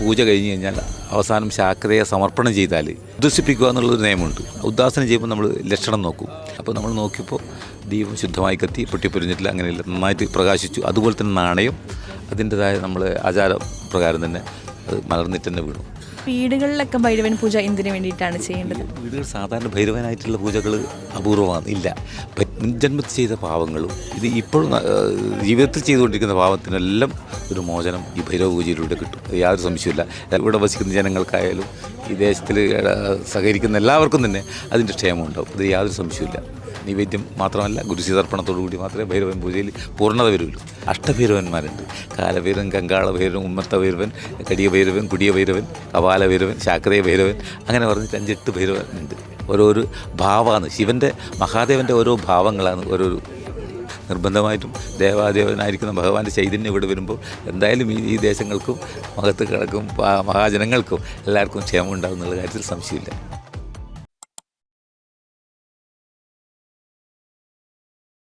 പൂജ കഴിഞ്ഞ് കഴിഞ്ഞാൽ അവസാനം ശാക്തയെ സമർപ്പണം ചെയ്താൽ ഉദ്വസിപ്പിക്കുക എന്നുള്ളൊരു നിയമമുണ്ട്. ഉദ്വാസനം ചെയ്യുമ്പോൾ നമ്മൾ ലക്ഷണം നോക്കും. അപ്പോൾ നമ്മൾ നോക്കിയപ്പോൾ ദീപം ശുദ്ധമായി കത്തി, പൊട്ടിപ്പൊരിഞ്ഞിട്ടില്ല, അങ്ങനെയില്ല, നന്നായിട്ട് പ്രകാശിച്ചു. അതുപോലെ തന്നെ നാണയം അതിൻ്റെതായ നമ്മൾ ആചാരപ്രകാരം തന്നെ അത് മലർന്നിട്ട് തന്നെ വീണു. വീടുകളിലൊക്കെ ഭൈരവൻ പൂജ എന്തിനു വേണ്ടിയിട്ടാണ് ചെയ്യേണ്ടത്? വീടുകൾ സാധാരണ ഭൈരവനായിട്ടുള്ള പൂജകൾ അപൂർവമാണ്, ഇല്ല. ജന്മത്തിൽ ചെയ്ത പാവങ്ങളും ഇത് ഇപ്പോഴും ജീവിതത്തിൽ ചെയ്തുകൊണ്ടിരിക്കുന്ന പാവത്തിനെല്ലാം ഒരു മോചനം ഈ ഭൈരവ പൂജയിലൂടെ കിട്ടും. യാതൊരു സംശയമില്ല. ഇവിടെ വസിക്കുന്ന ജനങ്ങൾക്കായാലും ഈ ദേശത്തിൽ സഹകരിക്കുന്ന എല്ലാവർക്കും തന്നെ അതിൻ്റെ ക്ഷേമം ഉണ്ടാവും. അത് യാതൊരു സംശയമില്ല. നിവേദ്യം മാത്രമല്ല, ഗുരുസീതർപ്പണത്തോടു കൂടി മാത്രമേ ഭൈരവൻ പൂജയിൽ പൂർണ്ണത വരുള്ളൂ. അഷ്ടഭൈരവന്മാരുണ്ട്. കാലഭൈരവൻ, കങ്കാള ഭൈരവൻ, ഉമ്മത്ത ഭൈരവൻ, കടിയ ഭൈരവൻ, കുടിയ ഭൈരവൻ, കപാല ഭൈരവൻ, ശാക്തേയ ഭൈരവൻ, അങ്ങനെ പറഞ്ഞിട്ട് 5-8 ഭൈരവൻ ഉണ്ട്. ഓരോരു ഭാവമാണ് ശിവൻ്റെ, മഹാദേവൻ്റെ ഓരോ ഭാവങ്ങളാണ് ഓരോരു. നിർബന്ധമായിട്ടും ദേവാദേവനായിരിക്കുന്ന ഭഗവാന്റെ ചൈതന്യം ഇവിടെ വരുമ്പോൾ എന്തായാലും ഈ ദേശങ്ങൾക്കും മഹത്തുക്കൾക്കും മഹാജനങ്ങൾക്കും എല്ലാവർക്കും ക്ഷേമം ഉണ്ടാകും എന്നുള്ള കാര്യത്തിൽ സംശയമില്ല.